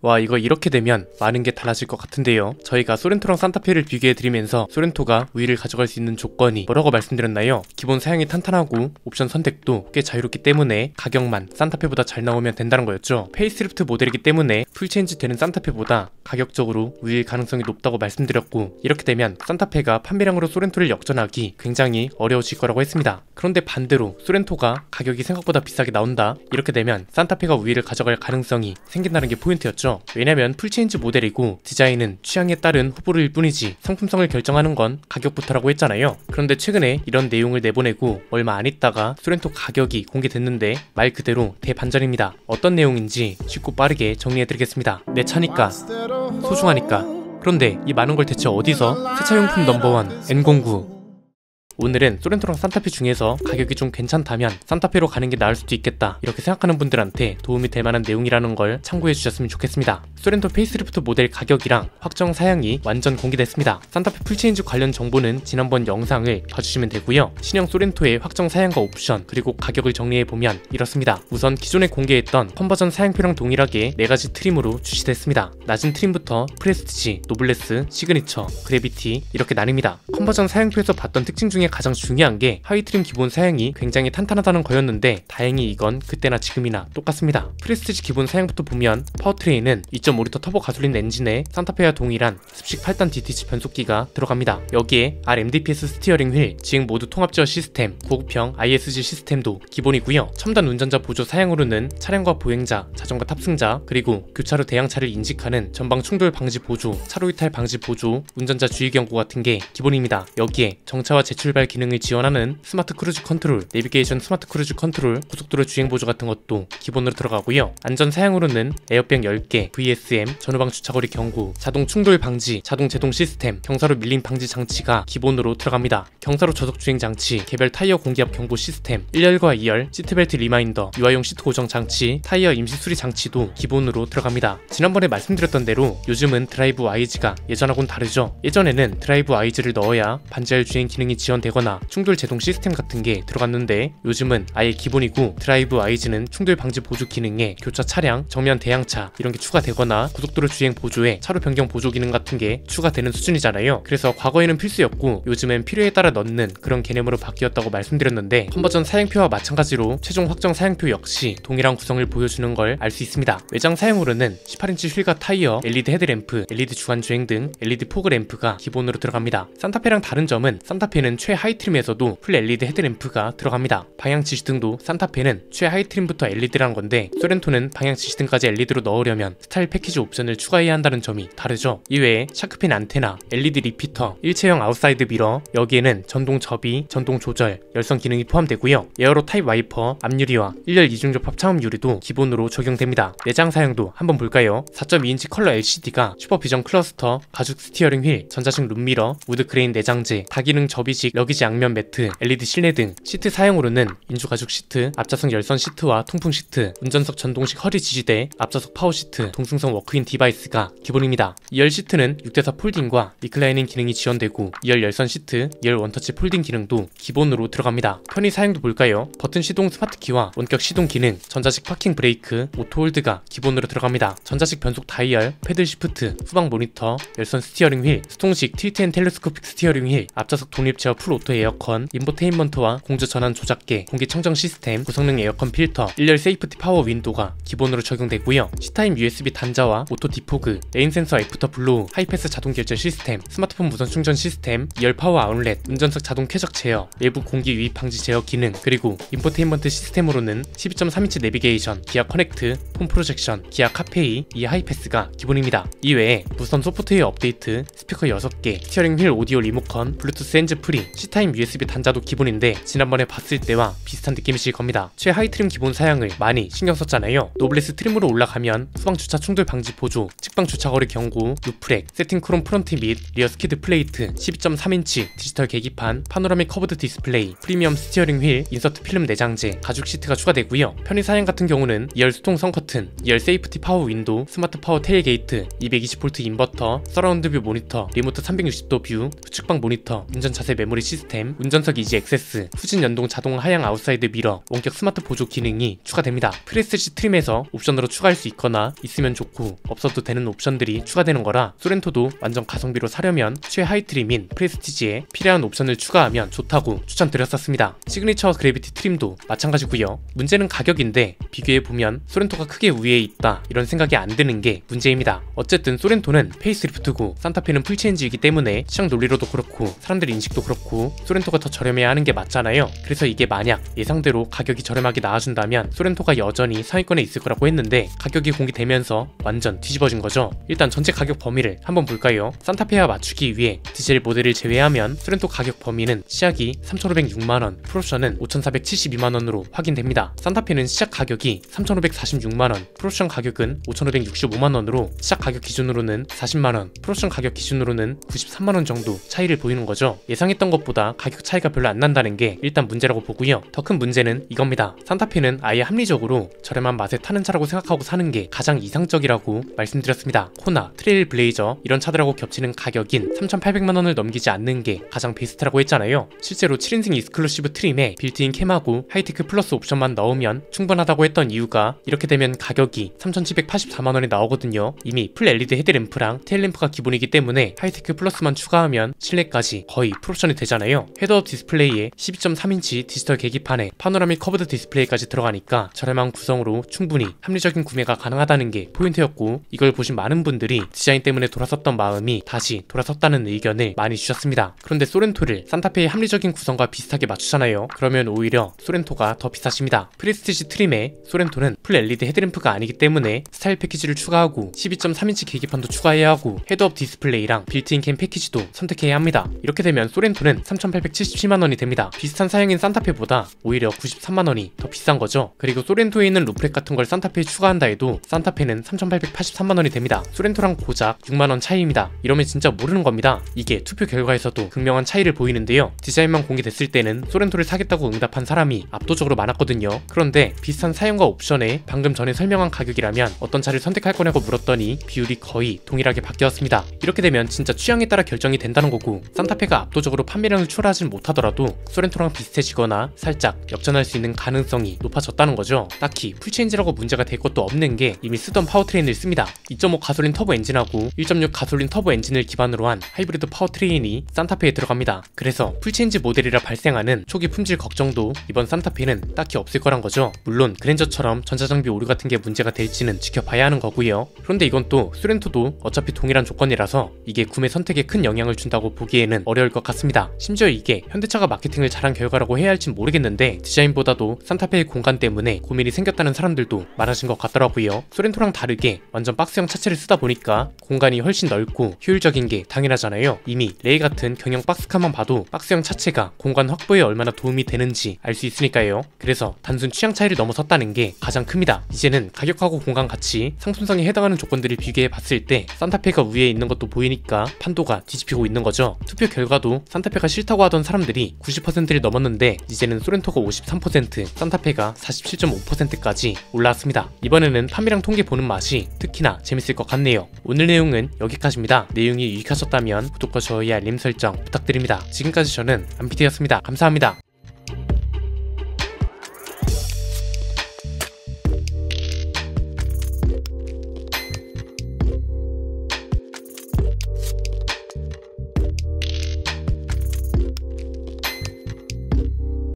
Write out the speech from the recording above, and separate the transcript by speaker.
Speaker 1: 와, 이거 이렇게 되면 많은 게 달라질 것 같은데요. 저희가 소렌토랑 산타페를 비교해드리면서 소렌토가 우위를 가져갈 수 있는 조건이 뭐라고 말씀드렸나요? 기본 사양이 탄탄하고 옵션 선택도 꽤 자유롭기 때문에 가격만 산타페보다 잘 나오면 된다는 거였죠. 페이스리프트 모델이기 때문에 풀체인지 되는 산타페보다 가격적으로 우위일 가능성이 높다고 말씀드렸고, 이렇게 되면 산타페가 판매량으로 소렌토를 역전하기 굉장히 어려워질 거라고 했습니다. 그런데 반대로 소렌토가 가격이 생각보다 비싸게 나온다, 이렇게 되면 산타페가 우위를 가져갈 가능성이 생긴다는 게 포인트였죠. 왜냐면 풀체인지 모델이고 디자인은 취향에 따른 후보일 뿐이지 상품성을 결정하는 건 가격부터라고 했잖아요. 그런데 최근에 이런 내용을 내보내고 얼마 안 있다가 소렌토 가격이 공개됐는데 말 그대로 대반전입니다. 어떤 내용인지 쉽고 빠르게 정리해드리겠습니다. 내 차니까, 소중하니까. 그런데 이 많은 걸 대체 어디서? 세차용품 넘버원 N09. 오늘은 소렌토랑 산타페 중에서 가격이 좀 괜찮다면 산타페로 가는 게 나을 수도 있겠다, 이렇게 생각하는 분들한테 도움이 될 만한 내용이라는 걸 참고해 주셨으면 좋겠습니다. 소렌토 페이스리프트 모델 가격이랑 확정 사양이 완전 공개됐습니다. 산타페 풀체인지 관련 정보는 지난번 영상을 봐주시면 되고요. 신형 소렌토의 확정 사양과 옵션 그리고 가격을 정리해보면 이렇습니다. 우선 기존에 공개했던 컨버전 사양표랑 동일하게 4가지 트림으로 출시됐습니다. 낮은 트림부터 프레스티지, 노블레스, 시그니처, 그래비티 이렇게 나뉩니다. 컨버전 사양표에서 봤던 특징 중에 가장 중요한 게 하위 트림 기본 사양이 굉장히 탄탄하다는 거였는데, 다행히 이건 그때나 지금이나 똑같습니다. 프레스티지 기본 사양부터 보면 파워트레인은 2.5L 터보 가솔린 엔진에 산타페와 동일한 습식 8단 DTC 변속기가 들어갑니다. 여기에 RMDPS 스티어링 휠, 지행 모드 통합 제어 시스템, 고급형 ISG 시스템도 기본이고요. 첨단 운전자 보조 사양으로는 차량과 보행자, 자전거 탑승자, 그리고 교차로 대형차를 인식하는 전방 충돌 방지 보조, 차로 이탈 방지 보조, 운전자 주의 경고 같은 게 기본입니다. 여기에 정차와 재출발 기능을 지원하는 스마트 크루즈 컨트롤, 내비게이션 스마트 크루즈 컨트롤, 고속도로 주행 보조 같은 것도 기본으로 들어가고요. 안전 사양으로는 에어백 10개, VSM, 전후방 주차거리 경고, 자동 충돌 방지, 자동 제동 시스템, 경사로 밀림 방지 장치가 기본으로 들어갑니다. 경사로 저속 주행 장치, 개별 타이어 공기압 경보 시스템, 1열과 2열, 시트벨트 리마인더, 유아용 시트 고정 장치, 타이어 임시 수리 장치도 기본으로 들어갑니다. 지난번에 말씀드렸던 대로 요즘은 드라이브 와이즈가 예전하고는 다르죠. 예전에는 드라이브 와이즈를 넣어야 반지하율 주행 기능이 지원되거나 충돌 제동 시스템 같은 게 들어갔는데, 요즘은 아예 기본이고 드라이브 와이즈는 충돌 방지 보조 기능에 교차 차량, 정면 대항차 이런 게 추가되거나 고속도로 주행 보조에 차로 변경 보조 기능 같은 게 추가되는 수준이잖아요. 그래서 과거에는 필수였고 요즘엔 필요에 따라 넣는 그런 개념으로 바뀌었다고 말씀드렸는데, 컨버전 사양표와 마찬가지로 최종 확정 사양표 역시 동일한 구성을 보여주는 걸 알 수 있습니다. 외장 사양으로는 18인치 휠과 타이어, LED 헤드램프, LED 주간 주행 등 LED 포그 램프가 기본으로 들어갑니다. 산타페랑 다른 점은 산타페는 최하위 트림에서도 풀 LED 헤드램프가 들어갑니다. 방향 지시등도 산타페는 최하위 트림부터 LED라는 건데, 소렌토는 방향 지시등까지 LED로 넣으려면 스타일 패키지 옵션을 추가해야 한다는 점이 다르죠. 이외에 샤크핀 안테나, LED 리피터, 일체형 아웃사이드 미러, 여기에는 전동 접이, 전동 조절, 열선 기능이 포함되고요. 에어로 타입 와이퍼, 앞유리와 1열 이중접합 차음 유리도 기본으로 적용됩니다. 내장 사양도 한번 볼까요? 4.2인치 컬러 LCD가 슈퍼비전 클러스터, 가죽 스티어링 휠, 전자식 룸미러, 우드 그레인 내장재, 다기능 접이식 러기지 양면 매트, LED 실내 등, 시트 사양으로는 인조 가죽 시트, 앞좌석 열선 시트와 통풍 시트, 운전석 전동식 허리 지지대, 앞좌석 파워 시트, 동승성 워크인 디바이스가 기본입니다. 2열 시트는 6대4 폴딩과 리클라이닝 기능이 지원되고, 2열 열선 시트, 2열 원터치 폴딩 기능도 기본으로 들어갑니다. 편의 사양도 볼까요? 버튼 시동 스마트키와 원격 시동 기능, 전자식 파킹 브레이크, 오토 홀드가 기본으로 들어갑니다. 전자식 변속 다이얼, 패들 시프트, 후방 모니터, 열선 스티어링 휠, 수동식 틸트 앤 텔레스코픽 스티어링 휠, 앞좌석 독립 제어 풀 오토 에어컨, 인포테인먼트와 공조 전환 조작계, 공기 청정 시스템, 고성능 에어컨 필터, 1열 세이프티 파워 윈도가 기본으로 적용되고요. C타입 USB 단자와 오토 디포그, 레인 센서 애프터 블로우, 하이패스 자동 결제 시스템, 스마트폰 무선 충전 시스템, 2열 파워 아웃렛, 운전석 자동 쾌적 제어, 외부 공기 유입 방지 제어 기능, 그리고 인포테인먼트 시스템으로는 12.3인치 내비게이션, 기아 커넥트, 폰 프로젝션, 기아 카페이, 이 하이패스가 기본입니다. 이외에 무선 소프트웨어 업데이트, 스피커 6개, 스티어링 휠 오디오 리모컨, 블루투스 핸즈 프리, C타입 USB 단자도 기본인데 지난번에 봤을 때와 비슷한 느낌이실 겁니다. 최하위 트림 기본 사양을 많이 신경 썼잖아요. 노블레스 트림으로 올라가면 후방 주차 충돌 방지 보조, 측방 주차거리 경고, 루프렉, 세팅 크롬 프론트 및 리어 스키드 플레이트, 12.3인치 디지털 계기 계기판, 파노라믹 커브드 디스플레이, 프리미엄 스티어링 휠, 인서트 필름 내장재, 가죽 시트가 추가되고요. 편의 사양 같은 경우는 2열 수동 선 커튼, 2열 세이프티 파워 윈도우, 스마트 파워 테일게이트, 220V 인버터, 서라운드 뷰 모니터, 리모트 360도 뷰, 후측방 모니터, 운전 자세 메모리 시스템, 운전석 이지 액세스, 후진 연동 자동 하향 아웃사이드 미러, 원격 스마트 보조 기능이 추가됩니다. 프레스티지 트림에서 옵션으로 추가할 수 있거나 있으면 좋고 없어도 되는 옵션들이 추가되는 거라 소렌토도 완전 가성비로 사려면 최하위 트림인 프레스티지에 필요한 옵션을 추가하면 좋다고 추천드렸었습니다. 시그니처 그래비티 트림도 마찬가지고요. 문제는 가격인데 비교해보면 소렌토가 크게 우위에 있다 이런 생각이 안 드는 게 문제입니다. 어쨌든 소렌토는 페이스리프트고 산타페는 풀체인지이기 때문에 시장 논리로도 그렇고 사람들 인식도 그렇고 소렌토가 더 저렴해야 하는 게 맞잖아요. 그래서 이게 만약 예상대로 가격이 저렴하게 나와준다면 소렌토가 여전히 상위권에 있을 거라고 했는데 가격이 공개되면서 완전 뒤집어진 거죠. 일단 전체 가격 범위를 한번 볼까요? 산타페와 맞추기 위해 디젤 모델을 제외하면 소렌토 가격 범위는 시작이 3,506만원, 풀옵션은 5,472만원으로 확인됩니다. 산타페는 시작 가격이 3,546만원, 풀옵션 가격은 5,565만원으로 시작 가격 기준으로는 40만원, 풀옵션 가격 기준으로는 93만원 정도 차이를 보이는 거죠. 예상했던 것보다 가격 차이가 별로 안 난다는 게 일단 문제라고 보고요. 더 큰 문제는 이겁니다. 산타페는 아예 합리적으로 저렴한 맛에 타는 차라고 생각하고 사는 게 가장 이상적이라고 말씀드렸습니다. 코나, 트레일 블레이저 이런 차들하고 겹치는 가격인 3,800만원을 넘기지 않는 게 가장 베스트라고 했잖아요. 실제로 7인승 익스클루시브 트림에 빌트인 캠하고 하이테크 플러스 옵션만 넣으면 충분하다고 했던 이유가 이렇게 되면 가격이 3,784만원에 나오거든요. 이미 풀 LED 헤드램프랑 테일램프가 기본이기 때문에 하이테크 플러스만 추가하면 실내까지 거의 풀옵션이 되잖아요. 헤드업 디스플레이에 12.3인치 디지털 계기판에 파노라믹 커브드 디스플레이까지 들어가니까 저렴한 구성으로 충분히 합리적인 구매가 가능하다는 게 포인트였고 이걸 보신 많은 분들이 디자인 때문에 돌아섰던 마음이 다시 돌아섰다는 의견을 많이 주셨습니다. 그런데 소렌토를 산타페의 합리적인 구성과 비슷하게 맞추잖아요. 그러면 오히려 소렌토가 더 비싸집니다. 프레스티지 트림에 소렌토는 풀 LED 헤드램프가 아니기 때문에 스타일 패키지를 추가하고 12.3인치 계기판도 추가해야 하고 헤드업 디스플레이랑 빌트인 캠 패키지도 선택해야 합니다. 이렇게 되면 소렌토는 3,877만원이 됩니다. 비슷한 사양인 산타페보다 오히려 93만원이 더 비싼 거죠. 그리고 소렌토에 있는 루프렉 같은 걸 산타페에 추가한다 해도 산타페는 3,883만원이 됩니다. 소렌토랑 고작 6만원 차이입니다. 이러면 진짜 모르는 겁니다. 이게 투표 결과에서도 극명한 차이를 보이는데요. 디자인만 공개됐을 때는 소렌토를 사겠다고 응답한 사람이 압도적으로 많았거든요. 그런데 비슷한 사양과 옵션에 방금 전에 설명한 가격이라면 어떤 차를 선택할 거냐고 물었더니 비율이 거의 동일하게 바뀌었습니다. 이렇게 되면 진짜 취향에 따라 결정이 된다는 거고 산타페가 압도적으로 판매량을 초월하진 못하더라도 소렌토랑 비슷해지거나 살짝 역전할 수 있는 가능성이 높아졌다는 거죠. 딱히 풀체인지라고 문제가 될 것도 없는 게 이미 쓰던 파워트레인을 씁니다. 2.5 가솔린 터보 엔진하고 1.6 가솔린 터보 엔진을 기반으로 한 하이브리드 파워트레인이 산타페에 들어갑니다. 그래서 풀체인지 모델이라 발생하는 초기 품질 걱정도 이번 산타페는 딱히 없을 거란 거죠. 물론 그랜저처럼 전자장비 오류 같은 게 문제가 될지는 지켜봐야 하는 거고요. 그런데 이건 또 소렌토도 어차피 동일한 조건이라서 이게 구매 선택에 큰 영향을 준다고 보기에는 어려울 것 같습니다. 심지어 이게 현대차가 마케팅을 잘한 결과라고 해야 할진 모르겠는데 디자인보다도 산타페의 공간 때문에 고민이 생겼다는 사람들도 많아진 것 같더라고요. 소렌토랑 다르게 완전 박스형 차체를 쓰다 보니까 공간이 훨씬 넓고 효율적인 게 당연하잖아요. 이미 레이 같은 경영 박스카만 봐도 박스형 차체가 공간 확보에 얼마나 도움이 되는지 알 수 있으니까요. 그래서 단순 취향 차이를 넘어섰다는 게 가장 큽니다. 이제는 가격하고 공간 가치, 상품성에 해당하는 조건들을 비교해 봤을 때 산타페가 위에 있는 것도 보이니까 판도가 뒤집히고 있는 거죠. 투표 결과도 산타페가 싫다고 하던 사람들이 90%를 넘었는데 이제는 소렌토가 53%, 산타페가 47.5%까지 올라왔습니다. 이번에는 판매량 통계 보는 맛이 특히나 재밌을 것 같네요. 오늘 내용은 여기까지입니다. 내용이 유익하셨다면 구독과 좋아요, 알림 설정 부탁드립니다. 지금까지 저는 안피디였습니다. 감사합니다.